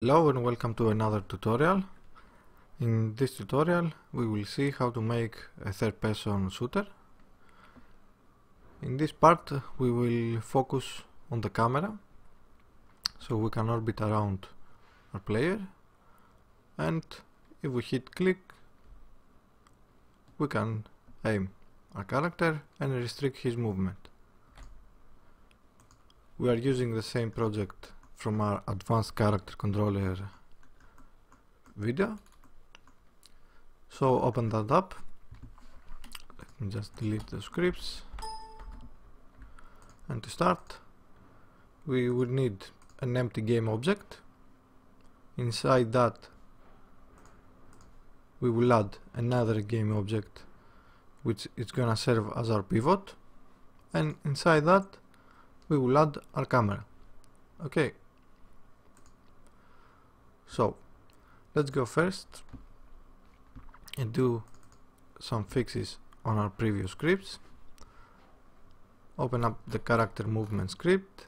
Hello and welcome to another tutorial. In this tutorial we will see how to make a third-person shooter. In this part we will focus on the camera, so we can orbit around our player, and if we hit click we can aim our character and restrict his movement. We are using the same project from our advanced character controller video. So open that up. Let me just delete the scripts. And to start, we will need an empty game object. Inside that we will add another game object which is gonna serve as our pivot, and inside that we will add our camera. Okay, so let's go first and do some fixes on our previous scripts. Open up the character movement script,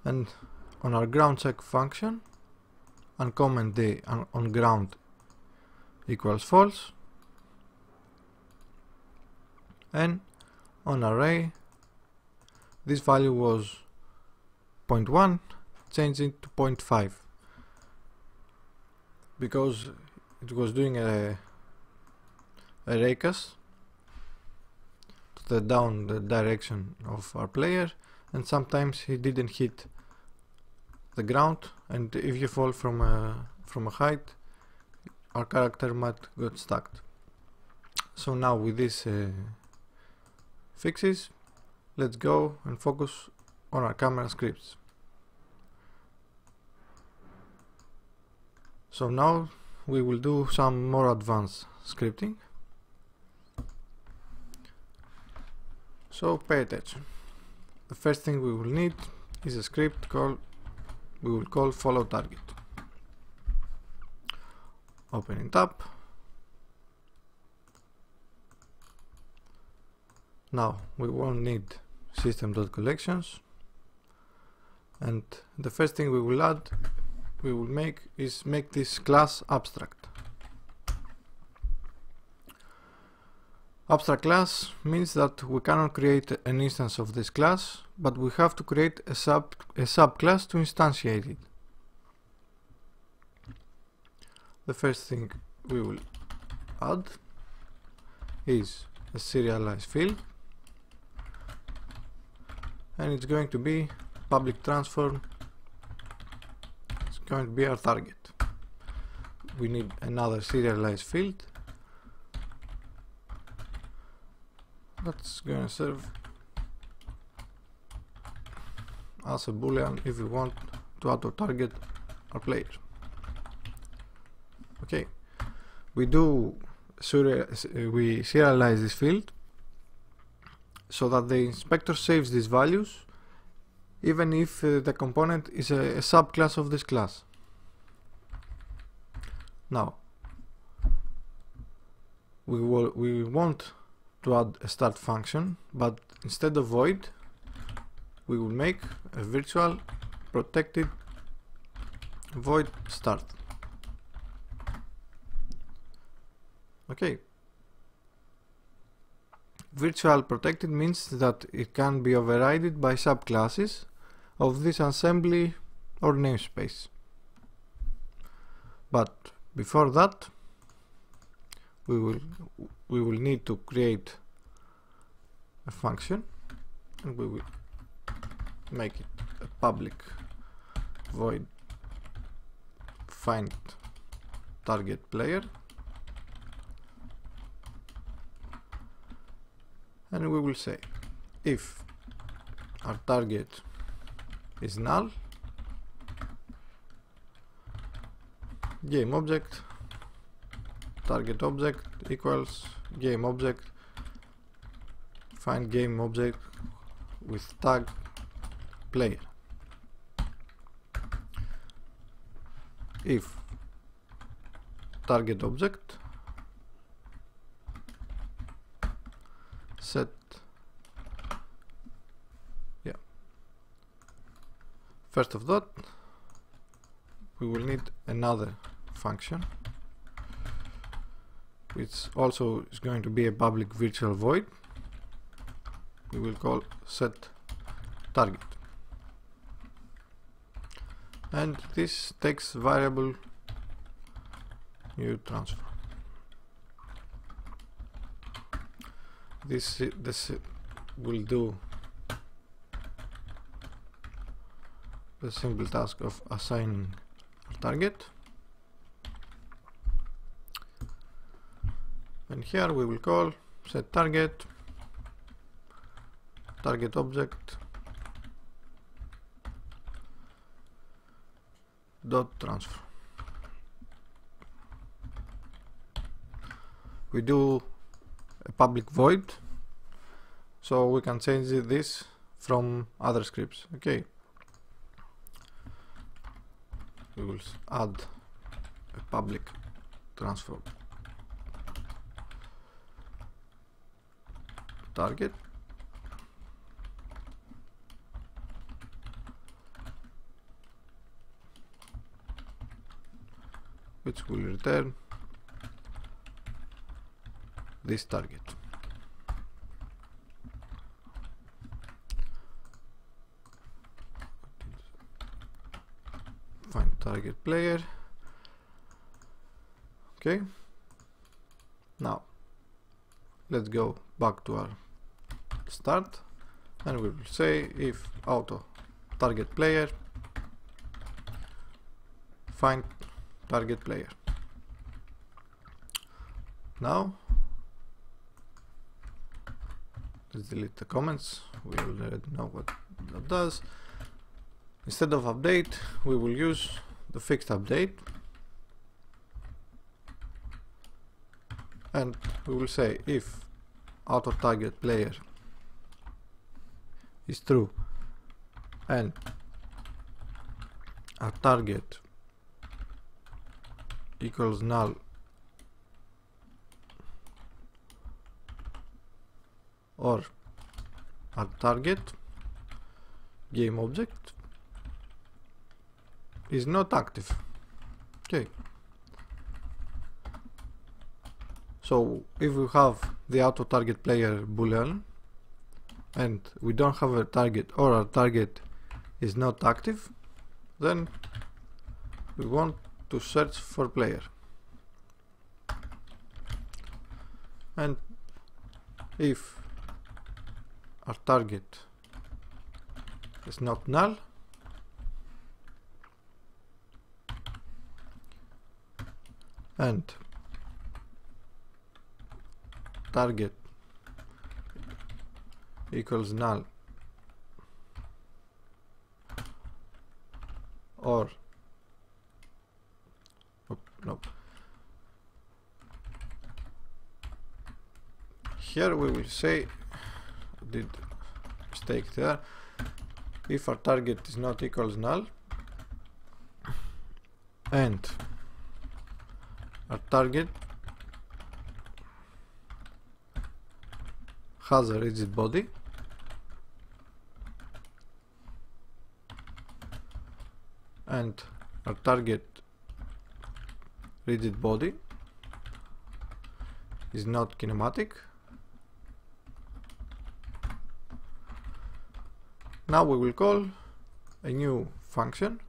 and on our ground check function uncomment the on ground equals false, and on array this value was 0.1, change it to 0.5 because it was doing a raycast to the down the direction of our player, and sometimes he didn't hit the ground, and if you fall from a height our character might get stuck. So now with these fixes, let's go and focus on our camera scripts. So now we will do some more advanced scripting. So pay attention. The first thing we will need is a script we will call follow target. Open it up. Now we won't need system.collections, and the first thing we will make is make this class abstract. Abstract class means that we cannot create an instance of this class, but we have to create a subclass to instantiate it. The first thing we will add is a serialized field, and it's going to be public transform. It's going to be our target. We need another serialized field that's going to serve as a boolean if we want to auto target our player. Okay, we serialize this field so that the inspector saves these values even if the component is a subclass of this class. Now we want to add a start function, but instead of void we will make a virtual protected void start. Okay, virtual protected means that it can be overridden by subclasses of this assembly or namespace. But before that we will need to create a function, and we will make it a public void find target player, and we will say if our target is null, game object target object equals game object find game object with tag player. If target object set First of that, we will need another function which also is going to be a public virtual void. We will call set target, and this takes variable new transfer. This will do the simple task of assigning a target, and here we will call set target object dot transfer. We do a public void, so we can change this from other scripts. Okay, we will add a public transfer target, which will return this target. Find target player. Okay, now let's go back to our start, and we will say if auto target player find target player. Now let's delete the comments, we already know what that does. Instead of update, we will use the fixed update, and we will say if auto target player is true and our target equals null or our target game object is not active. Okay, so if we have the auto target player boolean and we don't have a target, or our target is not active, then we want to search for player, and if our target is not null, and target equals null or no, here we will say, did mistake there, if our target is not equals null and our target has a rigid body, and our target rigid body is not kinematic, now we will call a new function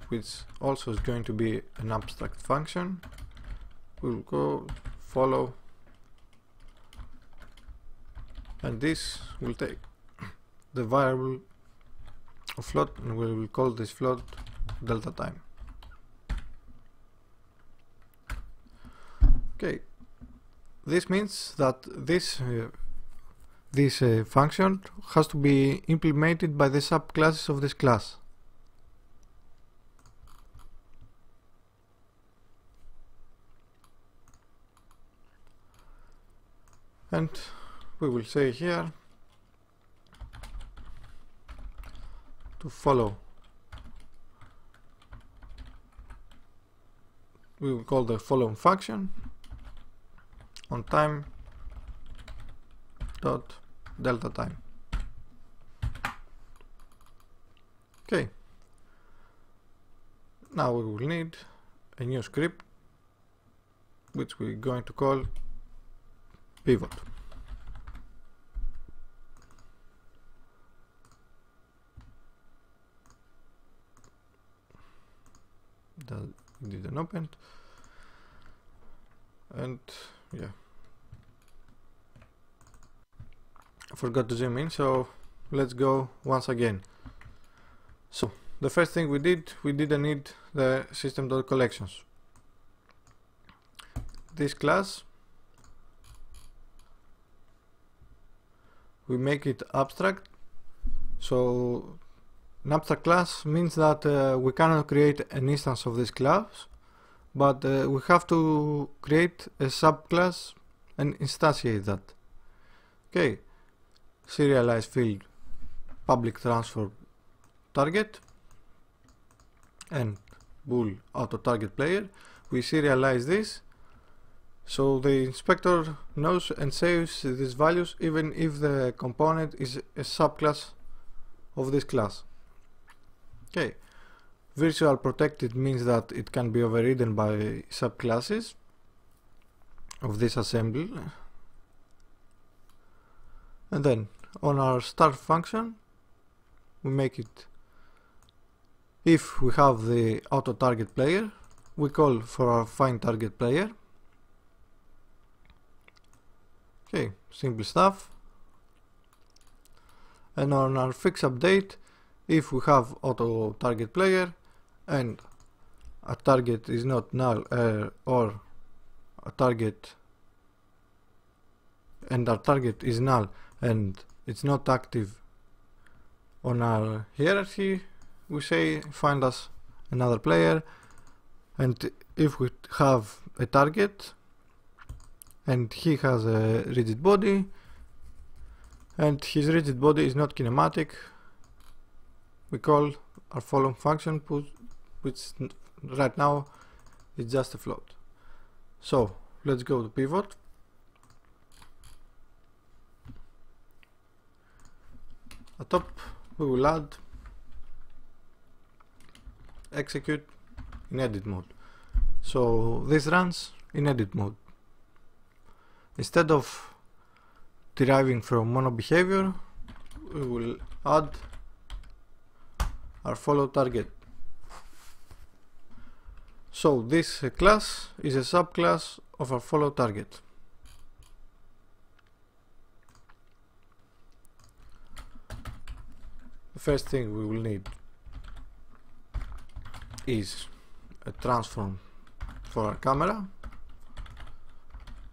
which also is going to be an abstract function. We'll go follow, and this will take the variable of float, and we will call this float delta time. Okay, this means that this function has to be implemented by the subclasses of this class. And we will say here to follow, we will call the following function on time dot delta time. Okay, now we will need a new script which we're going to call pivot. That didn't open, and yeah, I forgot to zoom in, so let's go once again. So the first thing we didn't need the system.collections. This class, we make it abstract. So an abstract class means that we cannot create an instance of this class, but we have to create a subclass and instantiate that. Okay, serialize field public transfer target and bool auto target player. We serialize this so the inspector knows and saves these values even if the component is a subclass of this class. Okay, virtual protected means that it can be overridden by subclasses of this assembly. And then on our start function we make it, if we have the auto target player, we call for our find target player. Okay, simple stuff. And on our fix update, if we have auto target player and a target is not null or a target and our target is null and it's not active on our hierarchy, we say find us another player. And if we have a target and he has a rigid body and his rigid body is not kinematic, we call our following function, which right now is just a float. So let's go to pivot. At top we will add execute in edit mode. So this runs in edit mode. Instead of deriving from mono behavior, we will add our follow target. So this class is a subclass of our follow target. The first thing we will need is a transform for our camera.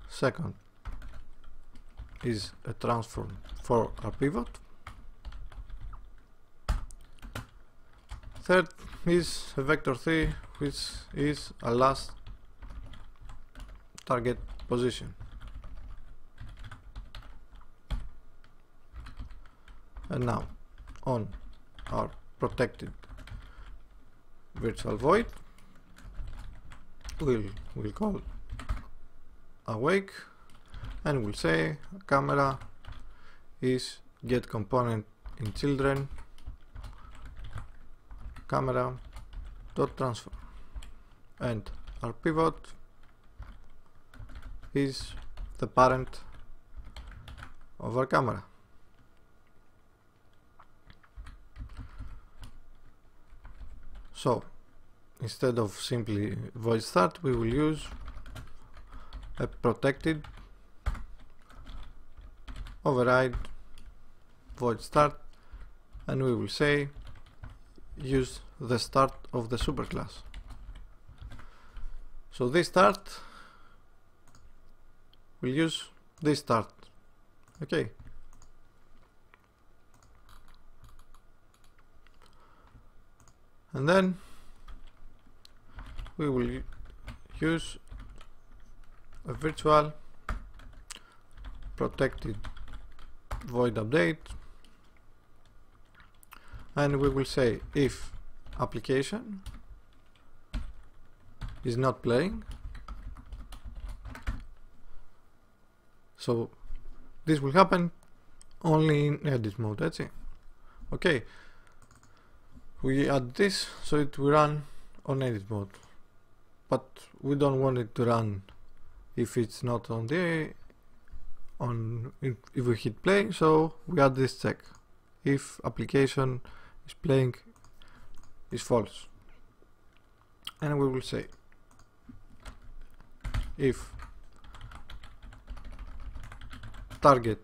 Second is a transform for our pivot. Third is a vector 3, which is a last target position. And now on our protected virtual void, we'll call awake and we'll say camera is get component in children camera dot transfer, and our pivot is the parent of our camera. So instead of simply void start, we will use a protected override void start, and we will say use the start of the superclass. So this start will use this start. Okay. And then we will use a virtual protected void update, and we will say if application is not playing, so this will happen only in edit mode. That's it. Okay, we add this so it will run on edit mode, but we don't want it to run if it's not on the if we hit play, so we add this check. If application is playing is false, and we will say if target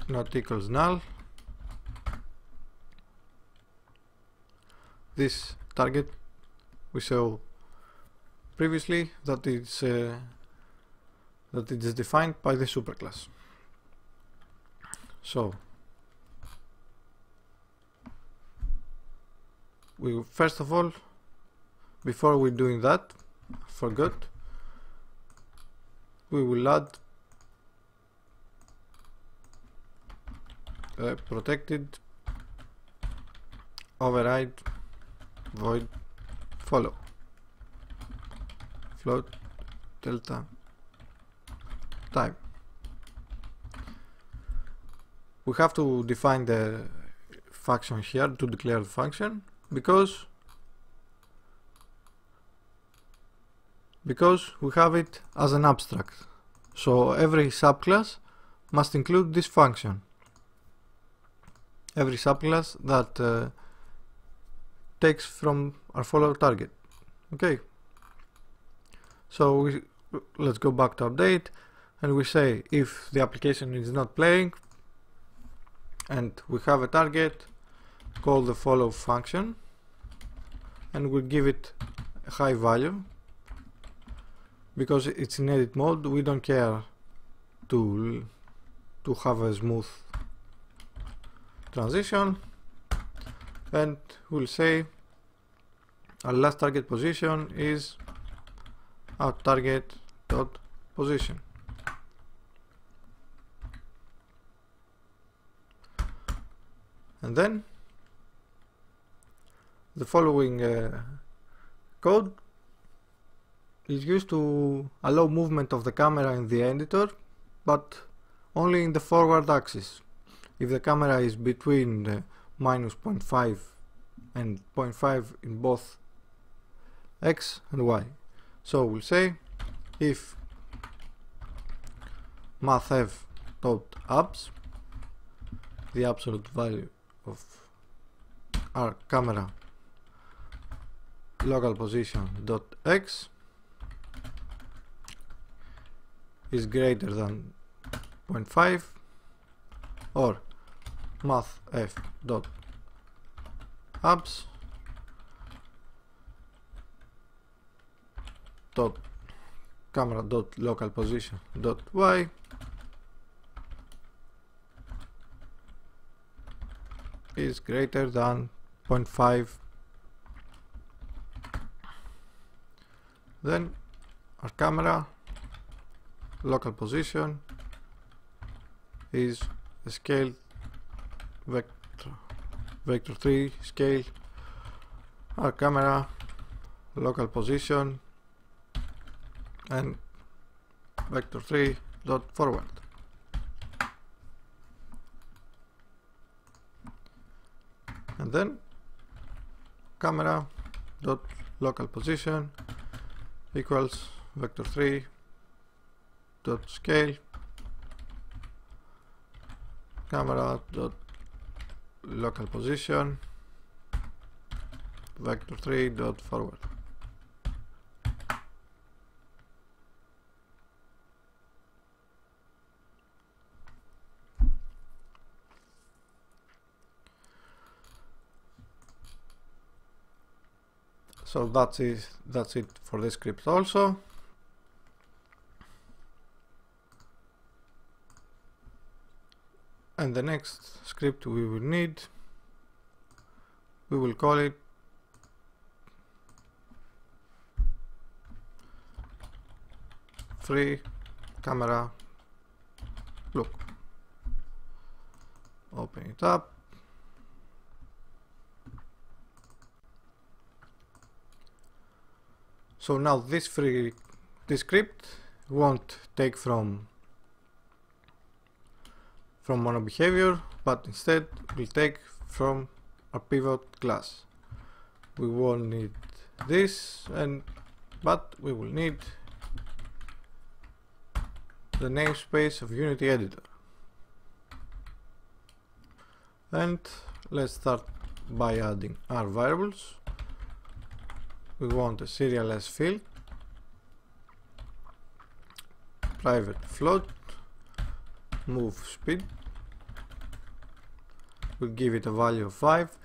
not equals null, this target we saw previously that it's defined by the superclass. So we first of all, before we're doing that, forgot, we will add a protected override void follow float delta time. We have to define the function here to declare the function because we have it as an abstract, so every subclass must include this function. Every subclass that takes from our follow target. Okay, so let's go back to update, and we say if the application is not playing and we have a target, call the follow function, and we give it a high value because it's in edit mode. We don't care to have a smooth transition, and we'll say our last target position is our target dot position. And then the following code is used to allow movement of the camera in the editor, but only in the forward axis. If the camera is between the minus 0.5 and 0.5 in both x and y. So we'll say if mathf.abs, the absolute value of our camera local position dot x is greater than 0.5, or mathf dot abs dot camera dot local position dot y is greater than 0.5. Then our camera local position is a scale vector 3 scale our camera local position and vector 3 dot forward. And then camera dot local position equals vector 3 dot scale camera dot local position vector 3 dot forward. So that's it for this script also. And the next script we will need, we will call it free camera look. Open it up. So now this script won't take from mono behavior, but instead will take from our pivot class. we won't need this, but we will need the namespace of Unity Editor. And let's start by adding our variables. We want a serialize field, private float, move speed. We'll give it a value of 5.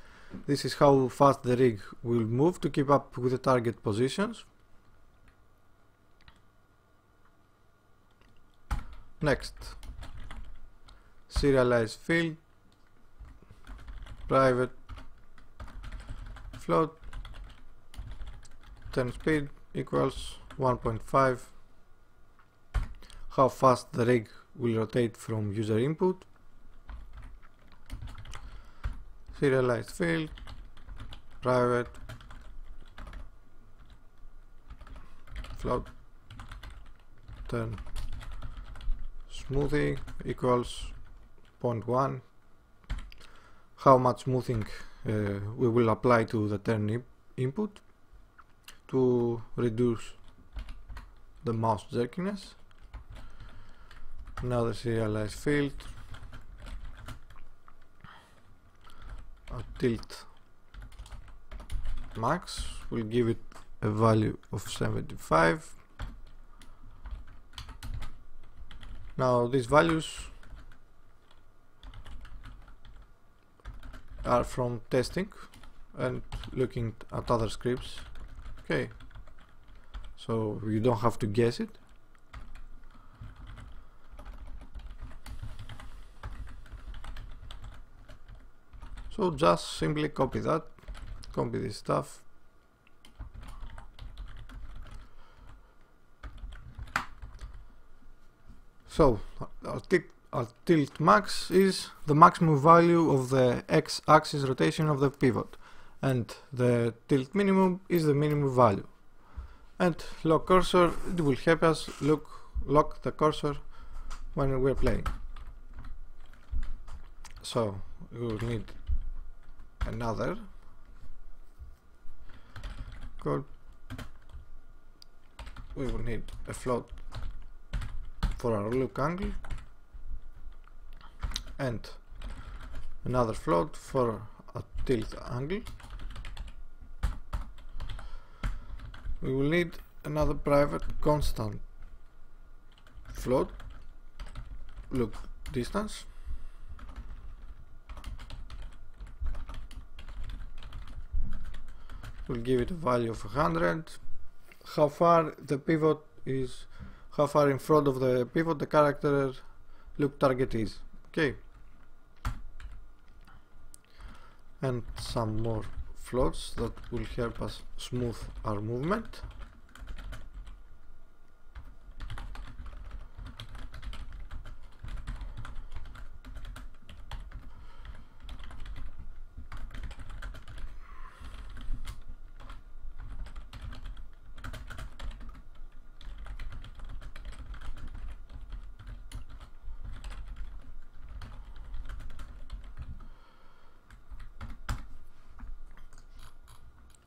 This is how fast the rig will move to keep up with the target positions. Next, serialize field, private float, turn speed equals 1.5. How fast the rig will rotate from user input. Serialized field, private float, turn smoothing equals 0.1. How much smoothing we will apply to the turn input to reduce the mouse jerkiness. Another serialized field, a tilt max, will give it a value of 75. Now these values are from testing and looking at other scripts. Okay, so you don't have to guess it. So just simply copy that, copy this stuff. So our tilt max is the maximum value of the x-axis rotation of the pivot, and the tilt minimum is the minimum value. And lock cursor, it will help us lock the cursor when we're playing. So we will need another code. We will need a float for our look angle and another float for a tilt angle. We will need another private constant float look distance. We'll give it a value of 100. How far the pivot is, how far in front of the pivot the character look target is. Okay. And some more floats that will help us smooth our movement.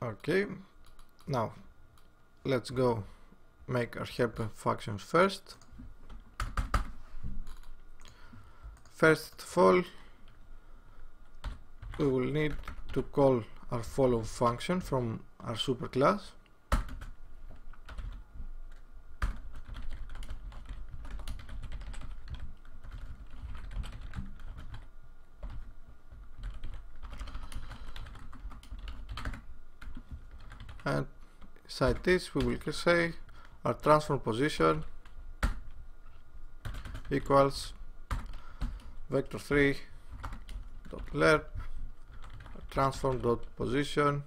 Okay, now let's go make our helper functions first. First of all, we will need to call our follow function from our superclass. And inside this we will say our transform position equals vector3 dot lerp transform dot position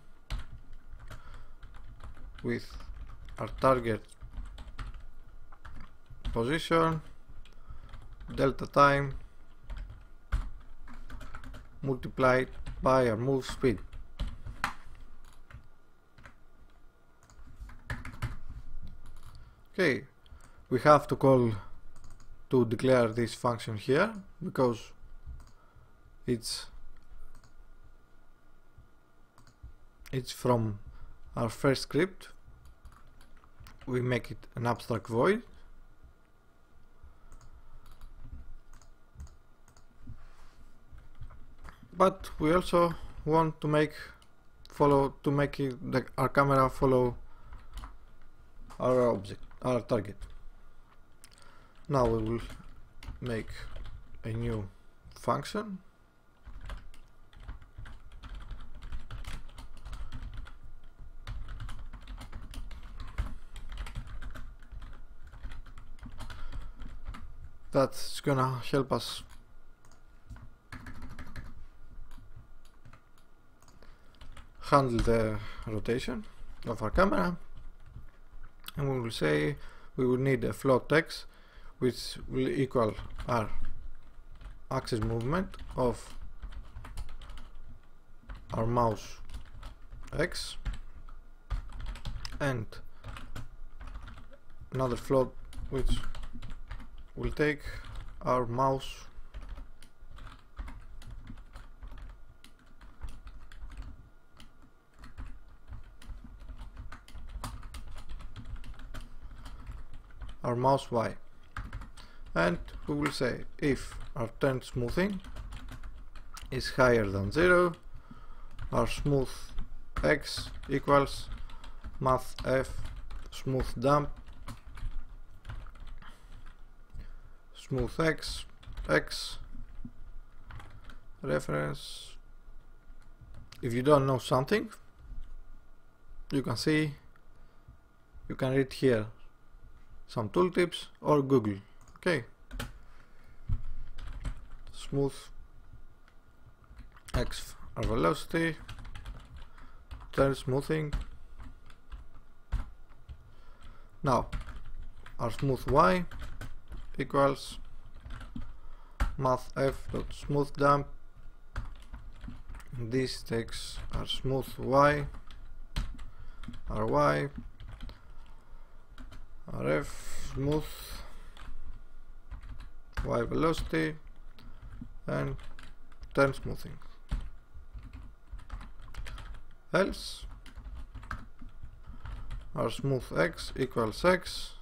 with our target position delta time multiplied by our move speed. Okay, we have to declare this function here because it's it's from our first script. We make it an abstract void. But we also want to make our camera follow our object, our target. Now we will make a new function. That's gonna help us handle the rotation of our camera, and we will say we will need a float x which will equal our axis movement of our mouse x, and another float which will take our mouse y, and we will say if our turn smoothing is higher than 0, our smooth x equals math f smooth dump smooth x reference. If you don't know something, you can read here some tooltips or Google. Okay, smooth x our velocity, turn smoothing. Now our smooth y equals math f dot smooth dump. This takes our smooth y, our y, our f smooth y velocity, and turn smoothing. Else our smooth x equals x,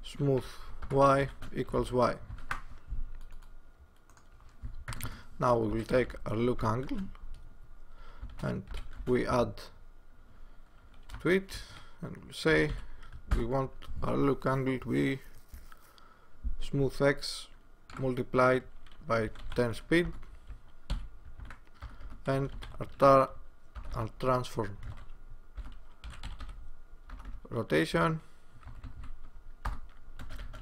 smooth y equals y. Now we will take our look angle and we add to it, and we'll say we want our look angle to be smooth x multiplied by 10 speed, and our transform rotation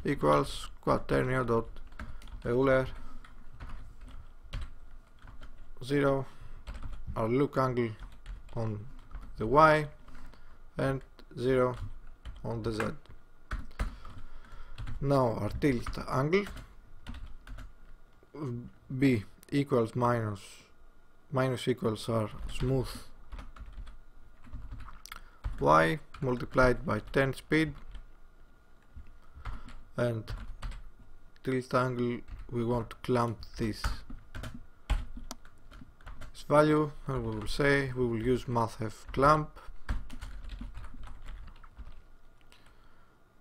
equals quaternio dot Euler 0, our look angle on the y, and 0 on the z. Now our tilt angle will be equals minus equals our smooth y multiplied by 10 speed, and tilt angle we want to clamp this value, and we will say we will use mathf clamp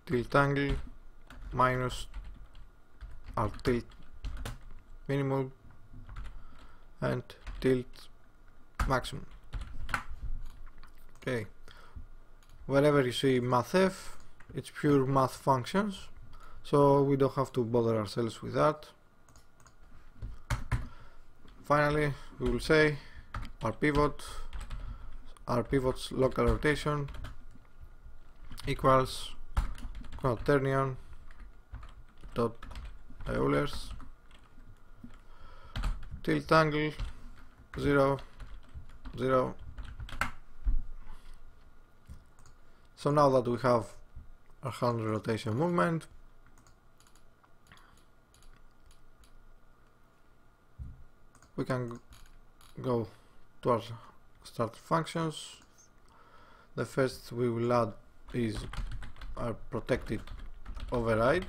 tilt angle minus our tilt minimum and tilt maximum. Okay, wherever you see mathf, it's pure math functions, so we don't have to bother ourselves with that. Finally, we will say our pivot's local rotation equals quaternion dot Euler's tilt angle 0, 0. So now that we have our hand rotation movement, we can go to our start functions. The first we will add is our protected override.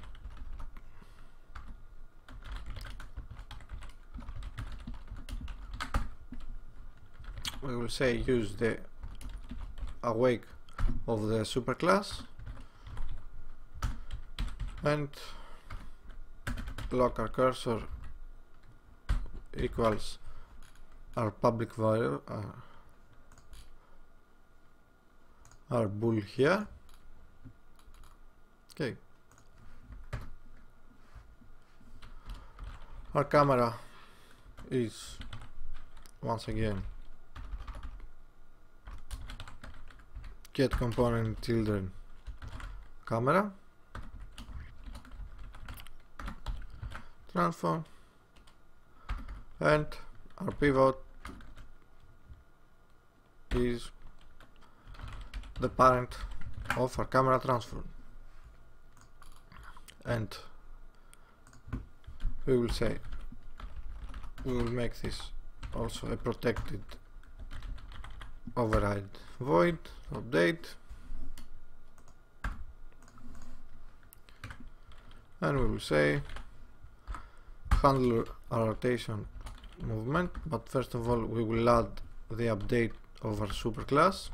we will say use the awake of the superclass and local cursor equals our public value, our bool here. Okay, our camera is once again get component children camera transform, and our pivot is the parent of our camera transform, and we will say we will make this also a protected override void update, and we will say handle our rotation movement, but first of all we will add the update of our superclass.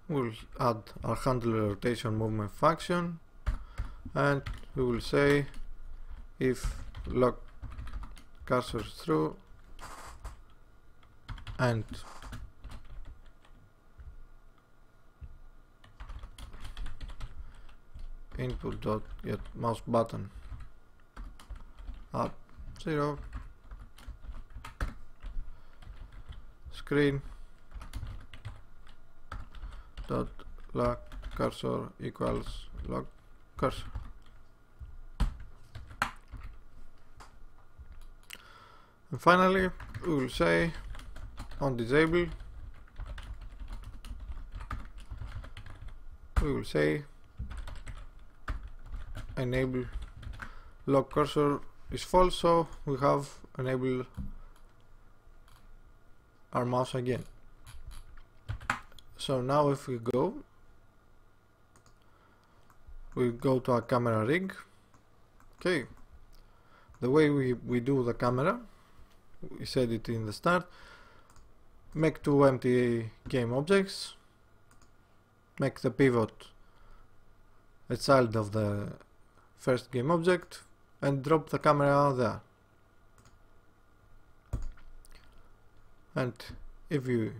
We'll add our handle rotation movement function, and we will say if lock cursor through and input dot get mouse button up 0 screen dot lock cursor equals lock cursor. And finally we will say on disable we will say enable lock cursor is false, so we have enabled our mouse again. So now if we go to our camera rig. Okay, the way we do the camera, we said it in the start, make two empty game objects, make the pivot a child of the first game object, and drop the camera there. And if you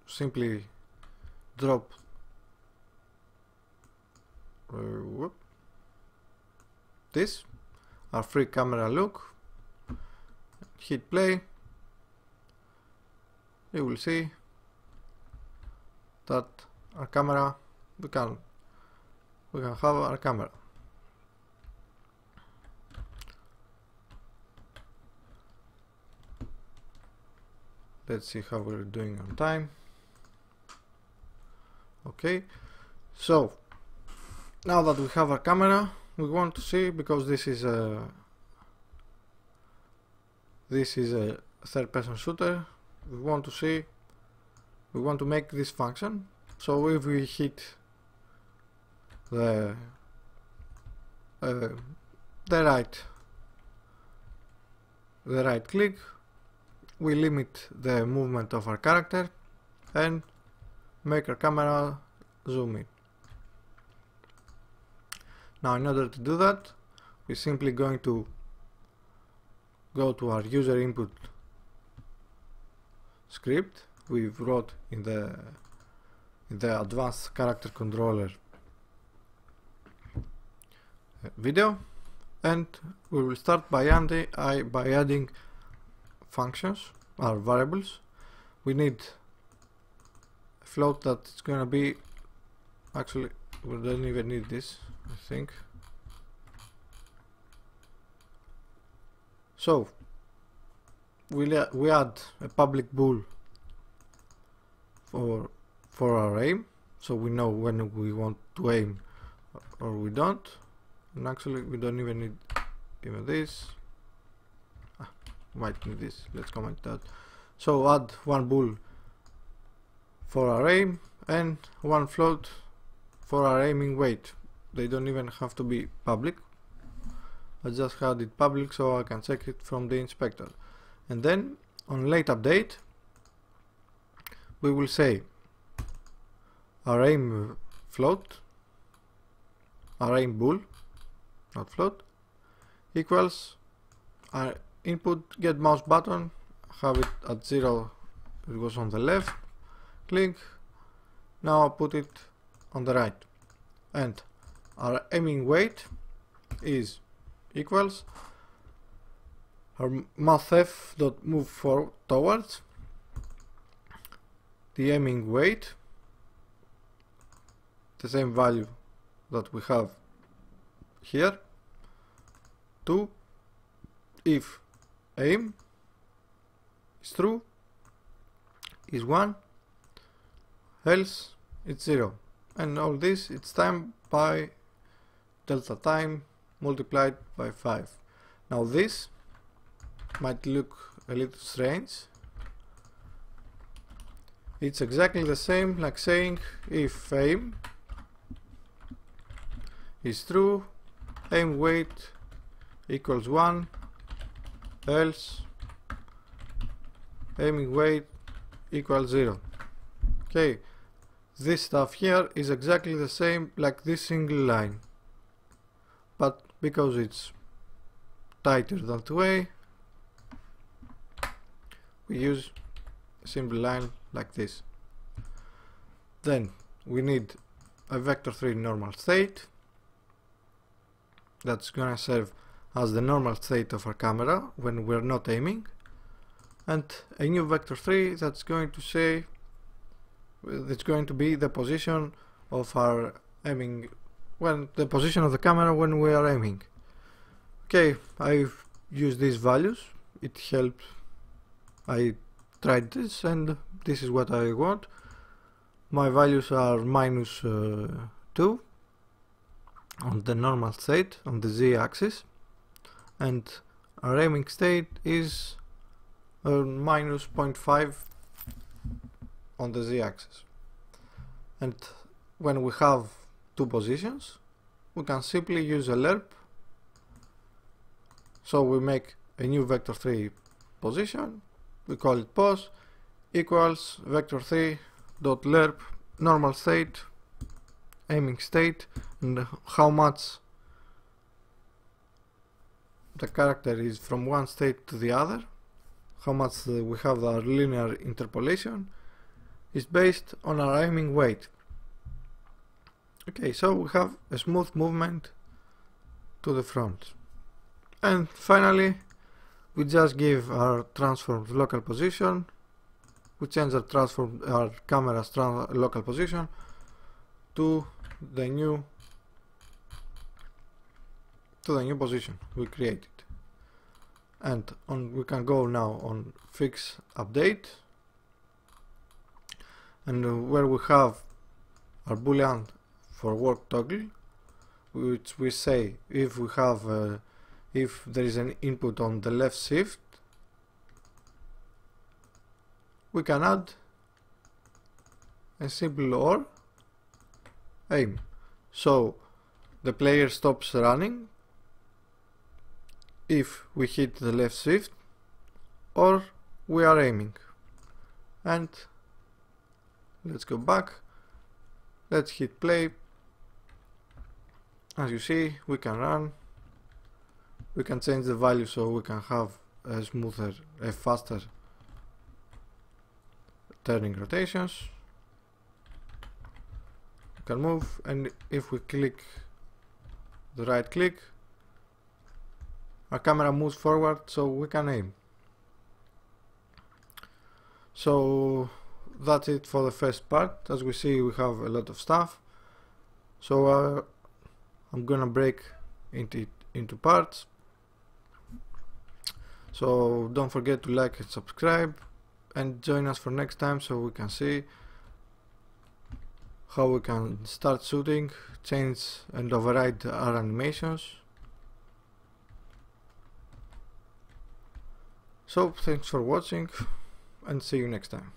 simply drop this, our free camera look, hit play, you will see that our camera, we can have our camera. Let's see how we're doing on time. Okay, so now that we have our camera, we want to see, because this is a third-person shooter, we want to make this function. So if we hit the right click, we limit the movement of our character and make our camera zoom in. Now in order to do that, we're simply going to go to our user input script we wrote in the advanced character controller video, and we will start by adding functions or variables. We need a float that's gonna be, actually we don't even need this, I think. So we add a public bool for our aim, so we know when we want to aim or we don't. And actually we don't even need even this. Might need this, let's comment that. So add one bool for our aim and one float for our aiming weight. They don't even have to be public. I just had it public so I can check it from the inspector. And then on late update we will say our aim float, our aim bool, not float, equals our input get mouse button, have it at 0, it was on the left, click, now put it on the right, and our aiming weight is equals our mouse F dot move towards the aiming weight, the same value that we have here, to if aim is true is 1, else it's 0, and all this it's time by delta time multiplied by 5. Now this might look a little strange. It's exactly the same like saying if aim is true, aim weight equals 1, else aiming weight equals 0. Okay, this stuff here is exactly the same like this single line, but because it's tighter that way, we use a simple line like this. Then we need a vector3 normal state that's gonna serve as the normal state of our camera when we're not aiming, and a new vector3 that's going to say it's going to be the position of our aiming, when the position of the camera when we are aiming. Okay, I've used these values, it helped. I tried this and this is what I want. My values are -2 on the normal state on the z-axis, and our aiming state is -0.5 on the z-axis. And when we have two positions, we can simply use a lerp. So we make a new vector3 position, we call it pos, equals vector3 dot lerp normal state, aiming state, and how much the character is from one state to the other, how much we have our linear interpolation, is based on our aiming weight. Okay, so we have a smooth movement to the front. And finally, we just give our transformed local position. We change our camera's local position to the new position we created. And we can go now on fix update, and where we have our boolean for work toggle, which we say if we have if there is an input on the left shift, we can add a simple or aim. So the player stops running if we hit the left shift or we are aiming. And let's go back, let's hit play. As you see, we can run, we can change the value so we can have a smoother, a faster turning rotations. We can move, and if we click the right click, our camera moves forward so we can aim. So that's it for the first part. As we see, we have a lot of stuff, so I'm gonna break into parts. So don't forget to like and subscribe, and join us for next time so we can see how we can start shooting, change and override our animations. So thanks for watching, and see you next time.